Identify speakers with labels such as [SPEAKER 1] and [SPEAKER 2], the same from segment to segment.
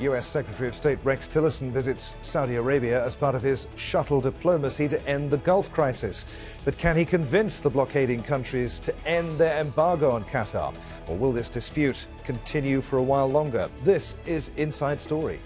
[SPEAKER 1] US Secretary of State Rex Tillerson visits Saudi Arabia as part of his shuttle diplomacy to end the Gulf crisis. But can he convince the blockading countries to end their embargo on Qatar? Or will this dispute continue for a while longer? This is Inside Story.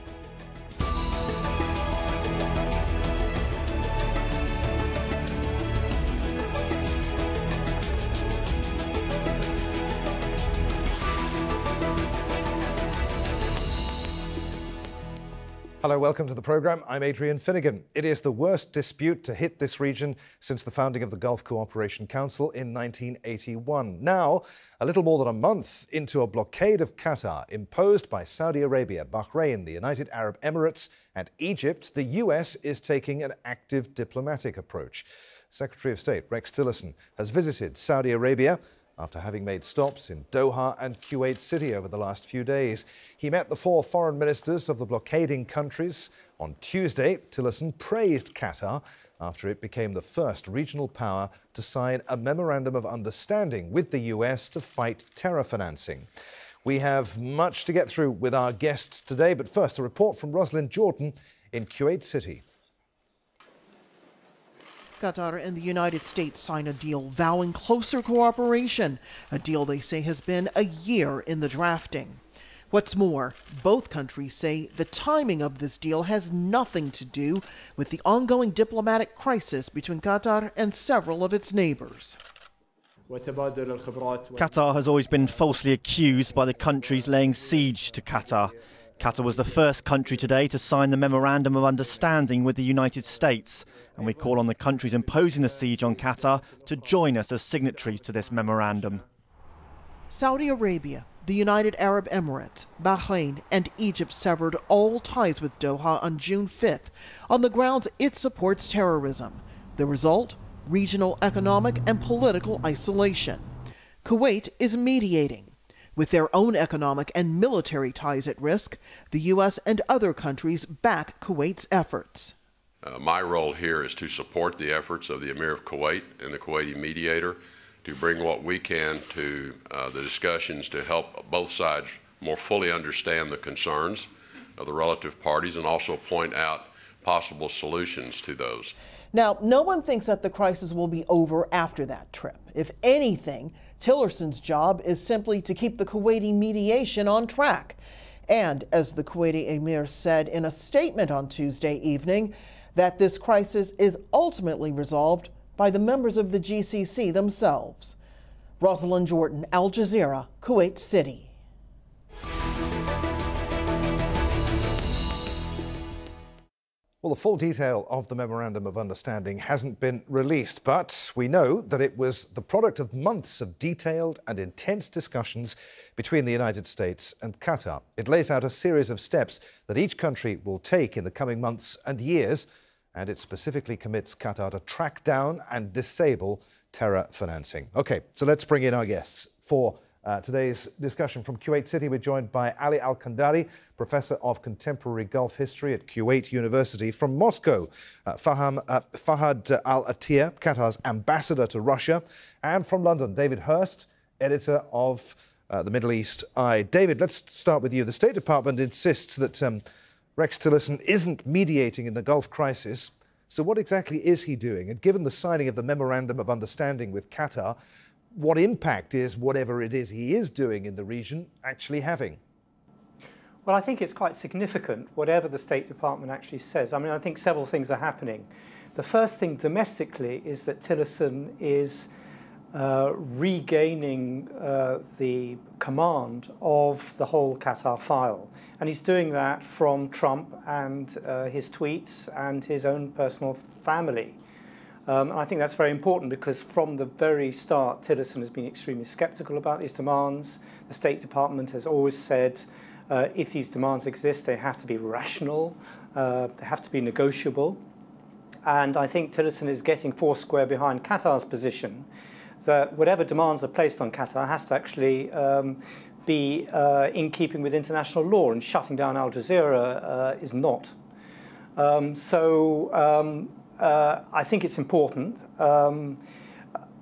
[SPEAKER 1] Hello, welcome to the programme. I'm Adrian Finighan. It is the worst dispute to hit this region since the founding of the Gulf Cooperation Council in 1981. Now, a little more than a month into a blockade of Qatar imposed by Saudi Arabia, Bahrain, the United Arab Emirates and Egypt, the US is taking an active diplomatic approach. Secretary of State Rex Tillerson has visited Saudi Arabia after having made stops in Doha and Kuwait City over the last few days. He met the four foreign ministers of the blockading countries. On Tuesday, Tillerson praised Qatar after it became the first regional power to sign a memorandum of understanding with the US to fight terror financing. We have much to get through with our guests today, but first a report from Rosalind Jordan in Kuwait City.
[SPEAKER 2] Qatar and the United States sign a deal vowing closer cooperation, a deal they say has been a year in the drafting. What's more, both countries say the timing of this deal has nothing to do with the ongoing diplomatic crisis between Qatar and several of its neighbors.
[SPEAKER 3] Qatar has always been falsely accused by the countries laying siege to Qatar. Qatar was the first country today to sign the Memorandum of Understanding with the United States, and we call on the countries imposing the siege on Qatar to join us as signatories to this memorandum.
[SPEAKER 2] Saudi Arabia, the United Arab Emirates, Bahrain and Egypt severed all ties with Doha on June 5th on the grounds it supports terrorism. The result? Regional economic and political isolation. Kuwait is mediating. With their own economic and military ties at risk, the U.S. and other countries back Kuwait's efforts.
[SPEAKER 4] My role here is to support the efforts of the Emir of Kuwait and the Kuwaiti mediator to bring what we can to the discussions to help both sides more fully understand the concerns of the relative parties and also point out possible solutions to those.
[SPEAKER 2] Now, no one thinks that the crisis will be over after that trip. If anything, Tillerson's job is simply to keep the Kuwaiti mediation on track. And as the Kuwaiti Emir said in a statement on Tuesday evening, that this crisis is ultimately resolved by the members of the GCC themselves. Rosalind Jordan, Al Jazeera, Kuwait City.
[SPEAKER 1] Well, the full detail of the Memorandum of Understanding hasn't been released, but we know that it was the product of months of detailed and intense discussions between the United States and Qatar. It lays out a series of steps that each country will take in the coming months and years, and it specifically commits Qatar to track down and disable terror financing. OK, so let's bring in our guests. For today's discussion from Kuwait City, we're joined by Ali Al-Kandari, Professor of Contemporary Gulf History at Kuwait University. From Moscow, Fahad Al-Attiya, Qatar's ambassador to Russia. And from London, David Hearst, editor of the Middle East Eye. David, let's start with you. The State Department insists that Rex Tillerson isn't mediating in the Gulf crisis. So what exactly is he doing? And given the signing of the Memorandum of Understanding with Qatar, what impact is whatever it is he is doing in the region actually having?
[SPEAKER 5] Well, I think it's quite significant, whatever the State Department actually says. I mean, I think several things are happening. The first thing domestically is that Tillerson is regaining the command of the whole Qatar file. And he's doing that from Trump and his tweets and his own personal family. I think that's very important because from the very start, Tillerson has been extremely sceptical about these demands. The State Department has always said if these demands exist, they have to be rational, they have to be negotiable. And I think Tillerson is getting foursquare behind Qatar's position that whatever demands are placed on Qatar has to actually be in keeping with international law, and shutting down Al Jazeera is not. I think it's important.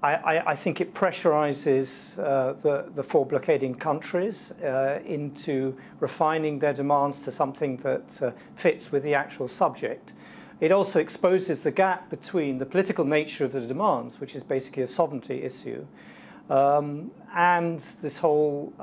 [SPEAKER 5] I think it pressurizes the four blockading countries into refining their demands to something that fits with the actual subject. It also exposes the gap between the political nature of the demands, which is basically a sovereignty issue, and this whole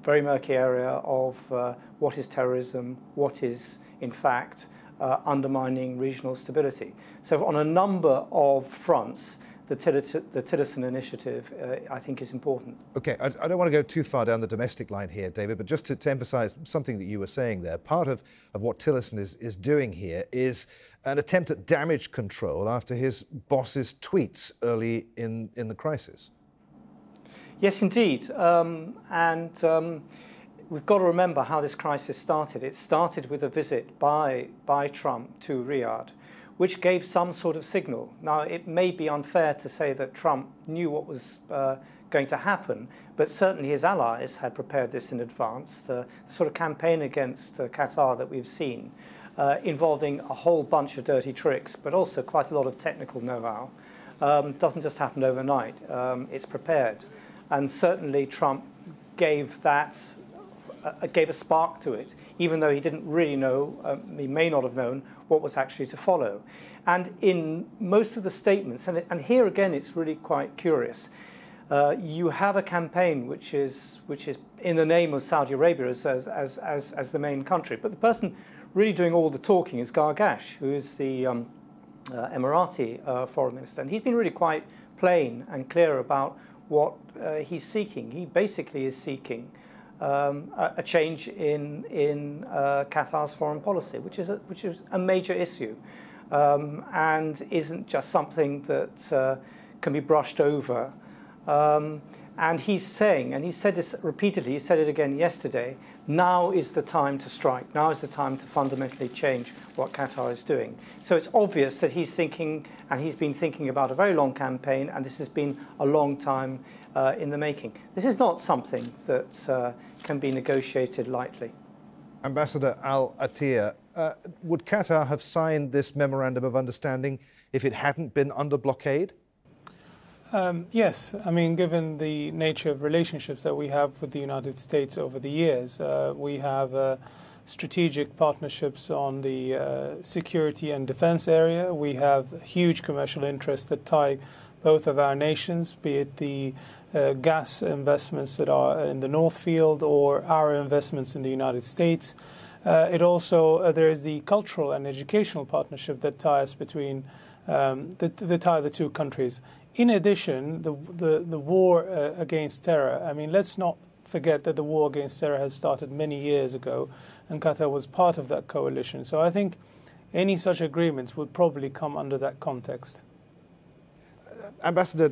[SPEAKER 5] very murky area of what is terrorism, what is, in fact, undermining regional stability. So on a number of fronts, the Tillerson initiative, I think, is important.
[SPEAKER 1] OK, I don't want to go too far down the domestic line here, David, but just to emphasise something that you were saying there, part of what Tillerson is doing here is an attempt at damage control after his boss's tweets early in the crisis.
[SPEAKER 5] Yes, indeed. We've got to remember how this crisis started. It started with a visit by Trump to Riyadh, which gave some sort of signal. Now, it may be unfair to say that Trump knew what was going to happen, but certainly his allies had prepared this in advance. The sort of campaign against Qatar that we've seen, involving a whole bunch of dirty tricks, but also quite a lot of technical know-how, doesn't just happen overnight. It's prepared. And certainly Trump gave a spark to it, even though he didn't really know, he may not have known what was actually to follow. And in most of the statements, and here again it's really quite curious, you have a campaign which is in the name of Saudi Arabia as the main country, but the person really doing all the talking is Gargash, who is the Emirati foreign minister, and he's been really quite plain and clear about what he's seeking. He basically is seeking a change in Qatar's foreign policy, which is a major issue, and isn't just something that can be brushed over. And he's saying, and he said this repeatedly, he said it again yesterday, now is the time to strike. Now is the time to fundamentally change what Qatar is doing. So it's obvious that he's thinking, and he's been thinking about a very long campaign, and this has been a long time in the making. This is not something that can be negotiated lightly.
[SPEAKER 1] Ambassador Al-Attiya, would Qatar have signed this memorandum of understanding if it hadn't been under blockade?
[SPEAKER 6] Yes. I mean, given the nature of relationships that we have with the United States over the years, we have strategic partnerships on the security and defense area. We have huge commercial interests that tie both of our nations, be it the gas investments that are in the North Field or our investments in the United States. It also, there is the cultural and educational partnership that ties between, that tie the two countries. In addition, the war against terror, I mean, let's not forget that the war against terror has started many years ago, and Qatar was part of that coalition. So I think any such agreements would probably come under that context.
[SPEAKER 1] Ambassador,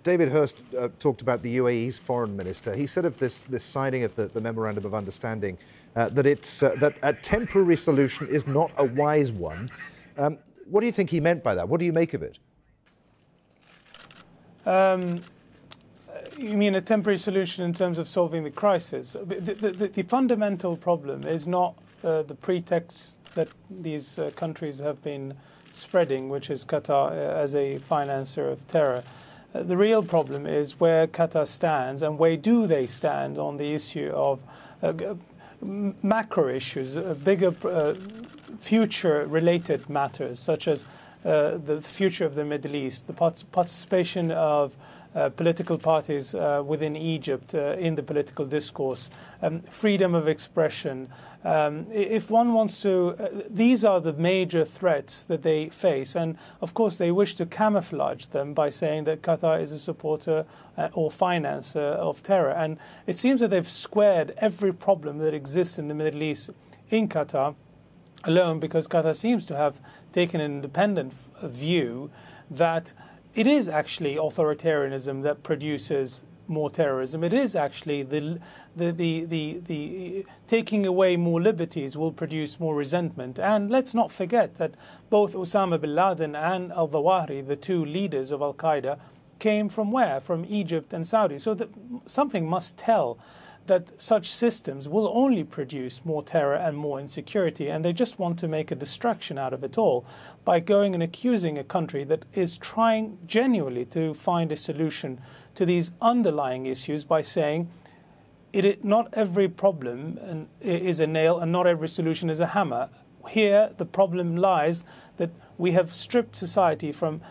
[SPEAKER 1] David Hearst talked about the UAE's foreign minister. He said of this signing of the memorandum of understanding that a temporary solution is not a wise one. What do you think he meant by that? What do you make of it?
[SPEAKER 6] You mean a temporary solution in terms of solving the crisis? The fundamental problem is not the pretext that these countries have been spreading, which is Qatar as a financer of terror. The real problem is where Qatar stands and where do they stand on the issue of macro issues, bigger future-related matters, such as the future of the Middle East, the participation of political parties within Egypt in the political discourse, freedom of expression. If one wants to, these are the major threats that they face. And of course, they wish to camouflage them by saying that Qatar is a supporter or financer of terror. And it seems that they've squared every problem that exists in the Middle East in Qatar alone, because Qatar seems to have taken an independent view that it is actually authoritarianism that produces more terrorism. It is actually the taking away more liberties will produce more resentment. And let's not forget that both Osama bin Laden and al-Zawahiri, the two leaders of Al-Qaeda, came from where? From Egypt and Saudi. So that something must tell that such systems will only produce more terror and more insecurity, and they just want to make a distraction out of it all by going and accusing a country that is trying genuinely to find a solution to these underlying issues by saying not every problem is a nail and not every solution is a hammer. Here the problem lies that we have stripped society from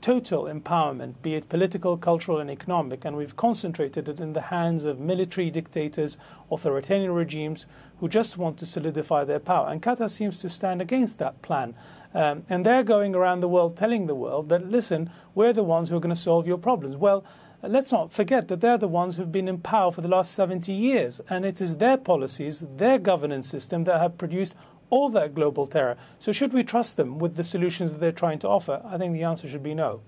[SPEAKER 6] total empowerment, be it political, cultural and economic, and we've concentrated it in the hands of military dictators, authoritarian regimes who just want to solidify their power. And Qatar seems to stand against that plan. And they're going around the world telling the world that, listen, we're the ones who are going to solve your problems. Well, let's not forget that they're the ones who've been in power for the last 70 years, and it is their policies, their governance system that have produced all that global terror. So should we trust them with the solutions that they're trying to offer? I think the answer should be no.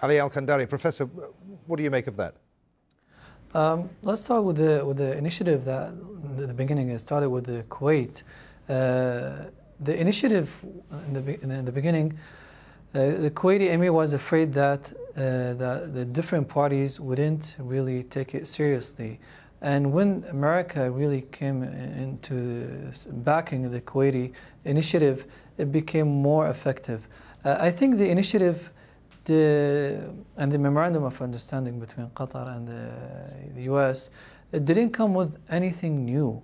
[SPEAKER 1] Ali Al-Kandari, Professor, what do you make of that?
[SPEAKER 7] Let's start with the initiative that in the beginning started with the Kuwait. The initiative in the beginning, the Kuwaiti Emir was afraid that the different parties wouldn't really take it seriously. And when America really came into backing the Kuwaiti initiative, it became more effective. I think the initiative and the memorandum of understanding between Qatar and the US, it didn't come with anything new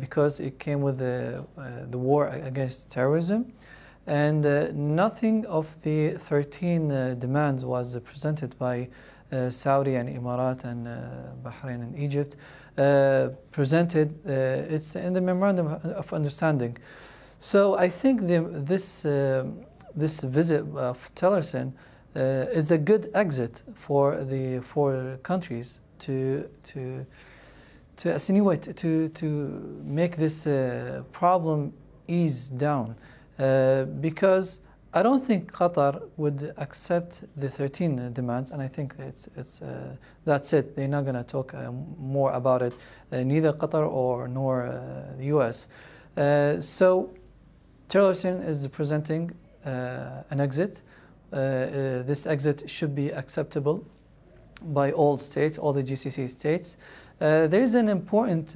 [SPEAKER 7] because it came with the war against terrorism. And nothing of the 13 demands was presented by Saudi and Emirates and Bahrain and Egypt presented. It's in the memorandum of understanding. So I think this visit of Tillerson is a good exit for the four countries to attenuate, to make this problem ease down, because I don't think Qatar would accept the 13 demands, and I think that's it. They're not going to talk more about it, neither Qatar nor the US. So Tillerson is presenting an exit. This exit should be acceptable by all states, all the GCC states. There is an important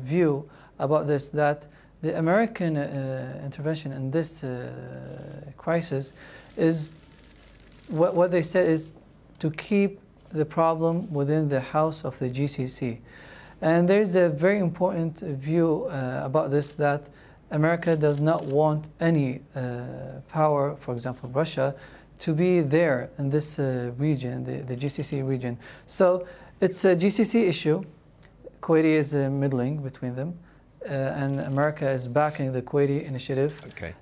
[SPEAKER 7] view about this, that the American intervention in this crisis is, what they said is to keep the problem within the house of the GCC. And there's a very important view about this, that America does not want any power, for example Russia, to be there in this region, the GCC region. So it's a GCC issue. Kuwait is middling between them. And America is backing the Kuwaiti initiative.
[SPEAKER 1] Okay.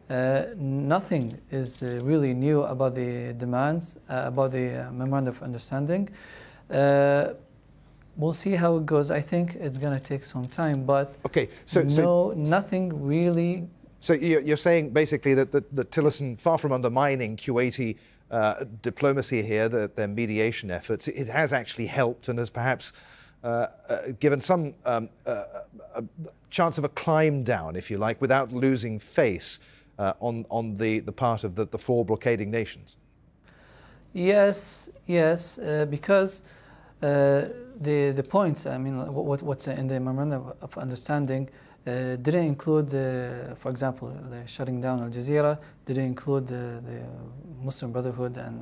[SPEAKER 7] Nothing is really new about the demands, about the memorandum of understanding. We'll see how it goes. I think it's going to take some time, but
[SPEAKER 1] okay.
[SPEAKER 7] Nothing really.
[SPEAKER 1] So you're saying basically that Tillerson, far from undermining Kuwaiti diplomacy here, their mediation efforts, it has actually helped and has perhaps given some chance of a climb down, if you like, without losing face on the part of the four blockading nations.
[SPEAKER 7] Yes, because the points, I mean, what's in the memorandum of understanding didn't include, for example, the shutting down Al-Jazeera, didn't include the Muslim Brotherhood and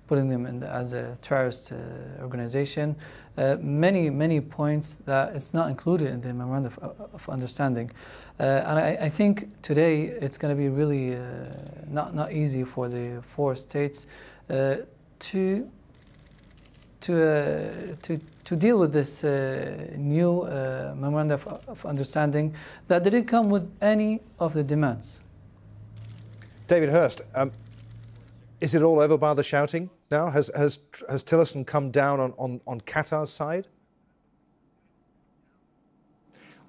[SPEAKER 7] putting them as a terrorist organization. Many points that it's not included in the memorandum of understanding. And I think today it's going to be really not easy for the four states to deal with this new memorandum of understanding that didn't come with any of the demands.
[SPEAKER 1] David Hearst, is it all over by the shouting now? Has Tillerson come down on Qatar's side?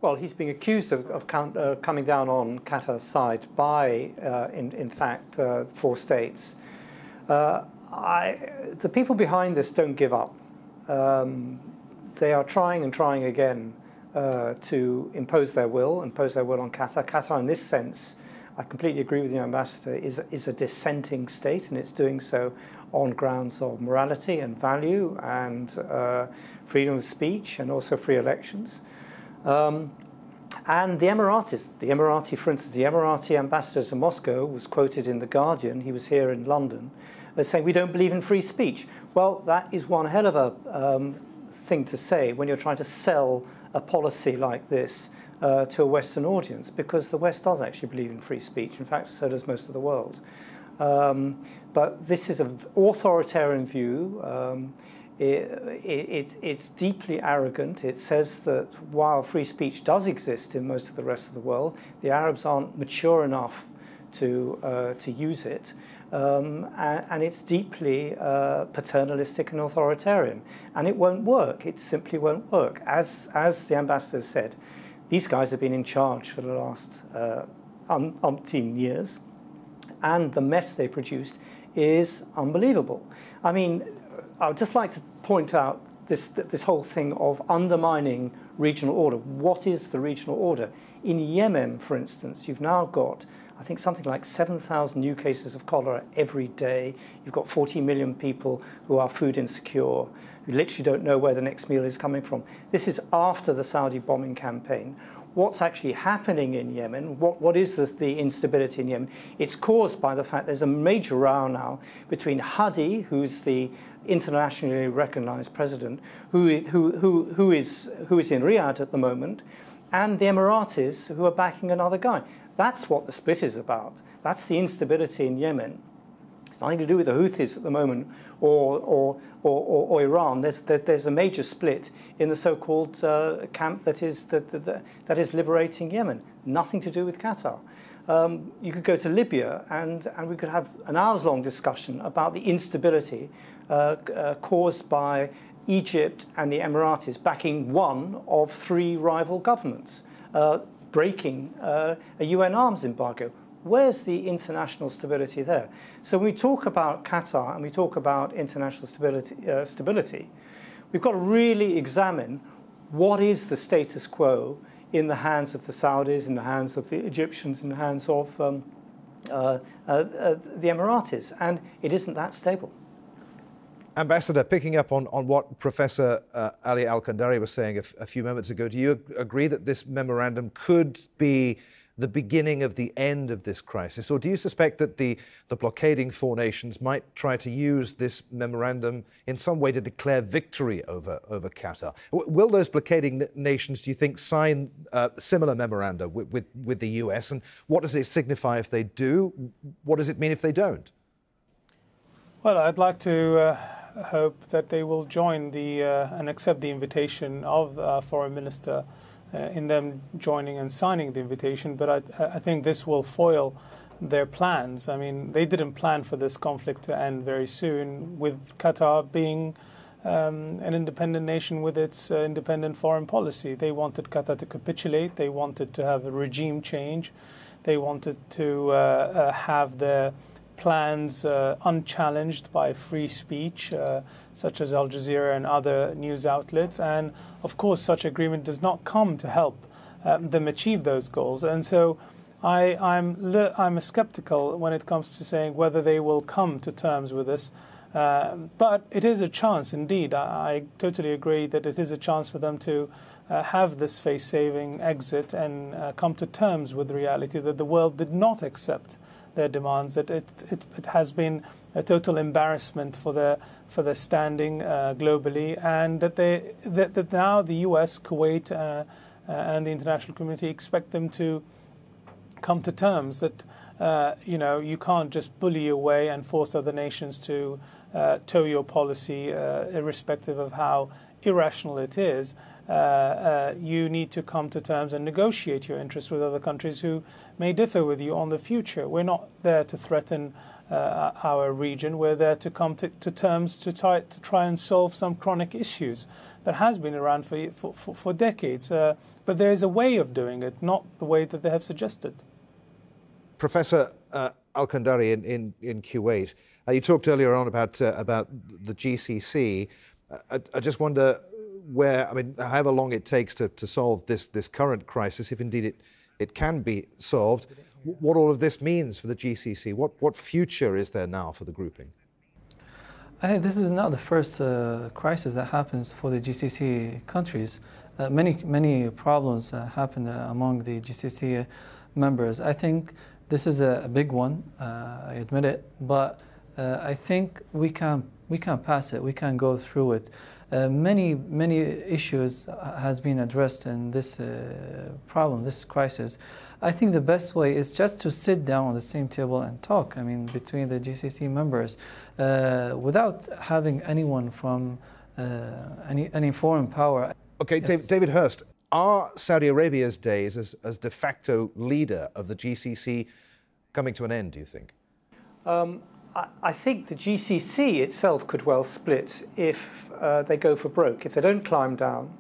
[SPEAKER 5] Well, he's being accused of coming down on Qatar's side by, in fact, four states. The people behind this don't give up. They are trying and trying again to impose their will on Qatar. Qatar, in this sense, I completely agree with the Ambassador, is a dissenting state, and it's doing so on grounds of morality and value and freedom of speech and also free elections. And the Emiratis, for instance, the Emirati ambassador to Moscow was quoted in The Guardian, he was here in London, as saying, we don't believe in free speech. Well, that is one hell of a thing to say when you're trying to sell a policy like this to a Western audience, because the West does actually believe in free speech. In fact, so does most of the world. But this is an authoritarian view. It's deeply arrogant. It says that while free speech does exist in most of the rest of the world, the Arabs aren't mature enough to use it. And it's deeply paternalistic and authoritarian. And it won't work. It simply won't work. As the Ambassador said, these guys have been in charge for the last umpteen years. And the mess they produced is unbelievable. I mean, I would just like to point out this whole thing of undermining regional order. What is the regional order? In Yemen, for instance, you've now got, I think, something like 7,000 new cases of cholera every day. You've got 40 million people who are food insecure, who literally don't know where the next meal is coming from. This is after the Saudi bombing campaign. What's actually happening in Yemen? What is the instability in Yemen? It's caused by the fact there's a major row now between Hadi, who's the internationally recognized president, who is in Riyadh at the moment, and the Emiratis, who are backing another guy. That's what the split is about. That's the instability in Yemen. It's nothing to do with the Houthis at the moment or Iran. There's a major split in the so-called camp that is liberating Yemen. Nothing to do with Qatar. You could go to Libya and we could have an hours-long discussion about the instability caused by Egypt and the Emiratis backing one of three rival governments, breaking a UN arms embargo. Where's the international stability there? So when we talk about Qatar and we talk about international stability, we've got to really examine what is the status quo in the hands of the Saudis, in the hands of the Egyptians, in the hands of the Emiratis, and it isn't that stable.
[SPEAKER 1] Ambassador, picking up on what Professor Ali Al-Kandari was saying a few moments ago, do you agree that this memorandum could be the beginning of the end of this crisis? Or do you suspect that the blockading four nations might try to use this memorandum in some way to declare victory over Qatar? Will those blockading nations, do you think, sign similar memoranda with the US? And what does it signify if they do? What does it mean if they don't?
[SPEAKER 6] Well, I'd like to hope that they will join and accept the invitation of our Foreign Minister in them joining and signing the invitation, but I think this will foil their plans. I mean, they didn't plan for this conflict to end very soon, with Qatar being an independent nation with its independent foreign policy. They wanted Qatar to capitulate. They wanted to have a regime change. They wanted to have their plans unchallenged by free speech, such as Al Jazeera and other news outlets. And of course, such agreement does not come to help them achieve those goals. And so I'm skeptical when it comes to saying whether they will come to terms with this. But it is a chance, indeed. I totally agree that it is a chance for them to have this face-saving exit and come to terms with the reality that the world did not accept their demands, that it has been a total embarrassment for their standing globally, and that now the US, Kuwait, and the international community expect them to come to terms that you can't just bully away and force other nations to toe your policy, irrespective of how irrational it is. You need to come to terms and negotiate your interests with other countries who may differ with you on the future. We're not there to threaten our region. We're there to come to terms to try and solve some chronic issues that has been around for decades. But there is a way of doing it, not the way that they have suggested.
[SPEAKER 1] Professor Al-Kandari in Kuwait, you talked earlier on about the GCC. I just wonder however long it takes to solve this current crisis, if indeed it can be solved, what all of this means for the GCC. What future is there now for the grouping?
[SPEAKER 7] I think this is not the first crisis that happens for the GCC countries. Many problems happen among the GCC members. I think this is a big one, I admit it, but I think we can pass it, we can go through it. Many issues has been addressed in this problem, this crisis. I think the best way is just to sit down on the same table and talk, I mean, between the GCC members, without having anyone from any foreign power. Okay,
[SPEAKER 1] yes. David Hearst, are Saudi Arabia's days as de facto leader of the GCC coming to an end, do you think?
[SPEAKER 5] I think the GCC itself could well split if they go for broke, if they don't climb down,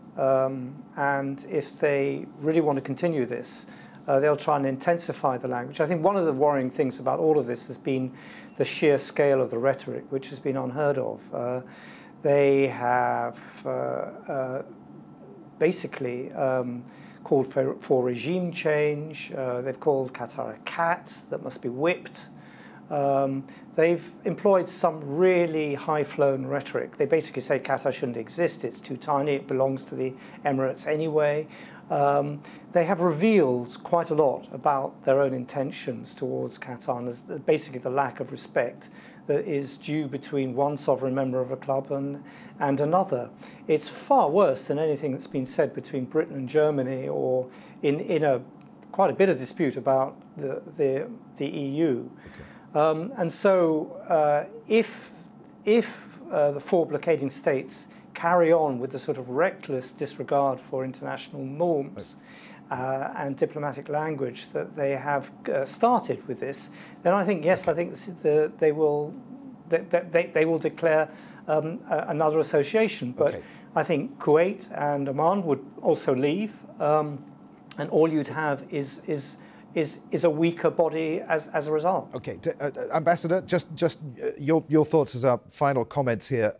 [SPEAKER 5] and if they really want to continue this, they'll try and intensify the language. I think one of the worrying things about all of this has been the sheer scale of the rhetoric, which has been unheard of. They have basically called for regime change. They've called Qatar a cat that must be whipped. They've employed some really high-flown rhetoric. They basically say Qatar shouldn't exist, it's too tiny, it belongs to the Emirates anyway. They have revealed quite a lot about their own intentions towards Qatar, and basically the lack of respect that is due between one sovereign member of a club and another. It's far worse than anything that's been said between Britain and Germany, or in quite a bit of dispute about the EU. Okay. And so if the four blockading states carry on with the sort of reckless disregard for international norms and diplomatic language that they have started with this, then I think, yes, I think they will declare another association. But I think Kuwait and Oman would also leave, and all you'd have is a weaker body as a result.
[SPEAKER 1] Okay, Ambassador, just your thoughts as our final comments here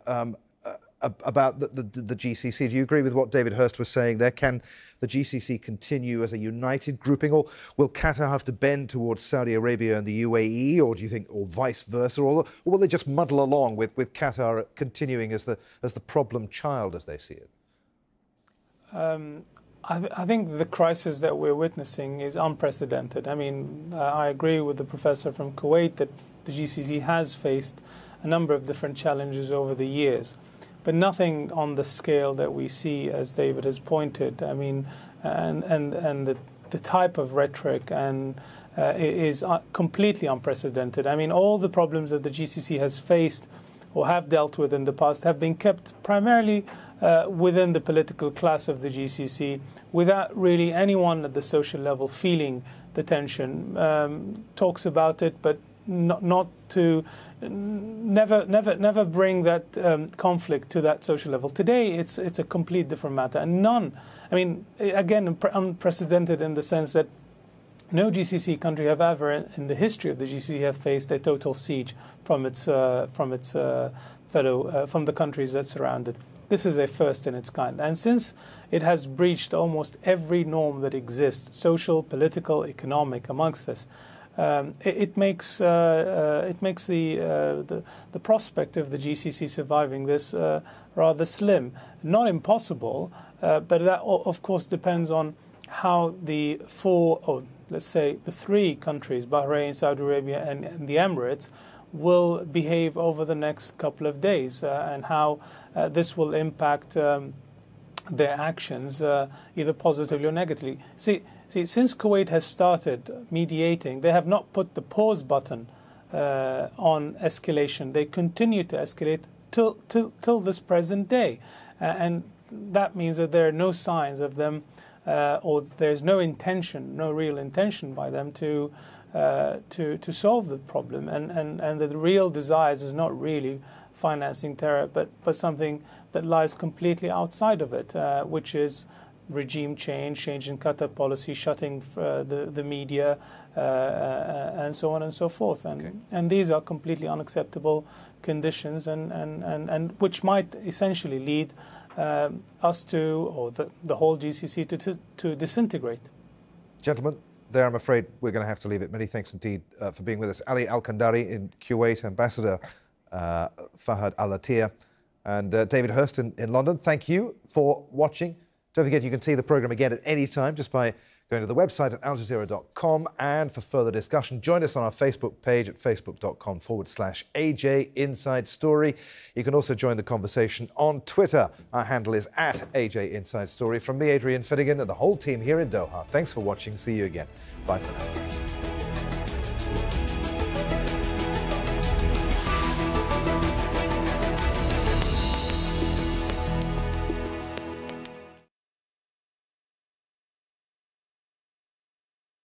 [SPEAKER 1] about the GCC. Do you agree with what David Hearst was saying there? Can the GCC continue as a united grouping, or will Qatar have to bend towards Saudi Arabia and the UAE, or do you think, or vice versa, or will they just muddle along with Qatar continuing as the problem child as they see it?
[SPEAKER 6] I think the crisis that we're witnessing is unprecedented. I mean, I agree with the professor from Kuwait that the GCC has faced a number of different challenges over the years, but nothing on the scale that we see, as David has pointed. I mean, and the type of rhetoric is completely unprecedented. I mean, all the problems that the GCC has faced or have dealt with in the past have been kept primarily within the political class of the GCC, without really anyone at the social level feeling the tension. Talks about it, but not to never bring that conflict to that social level. Today, it's a complete different matter, and none. I mean, again, unprecedented in the sense that no GCC country have ever, in the history of the GCC, have faced a total siege from its fellow from the countries that surround it. This is a first in its kind, and since it has breached almost every norm that exists, social, political, economic, amongst us, it makes the prospect of the GCC surviving this rather slim. Not impossible, but that of course depends on how the let's say the three countries, Bahrain, Saudi Arabia and the Emirates, will behave over the next couple of days, and how this will impact their actions, either positively or negatively. See, since Kuwait has started mediating, they have not put the pause button on escalation. They continue to escalate till this present day, and that means that there are no signs of them, or there's no real intention by them to solve the problem, and the real desires is not really financing terror, but something that lies completely outside of it, which is regime change in Qatar policy, shutting the media, and so on and so forth. And these are completely unacceptable conditions, and which might essentially lead us to, or the whole GCC to disintegrate.
[SPEAKER 1] Gentlemen, there, I'm afraid we're going to have to leave it. Many thanks indeed for being with us. Ali Al-Kandari in Kuwait, Ambassador Fahad Al-Attiya, and David Hearst in London. Thank you for watching. Don't forget, you can see the programme again at any time just by going to the website at aljazeera.com. And for further discussion, join us on our Facebook page at facebook.com/AJ Inside Story. You can also join the conversation on Twitter. Our handle is at AJ Inside Story. From me, Adrian Finighan, and the whole team here in Doha. Thanks for watching. See you again. Bye for now.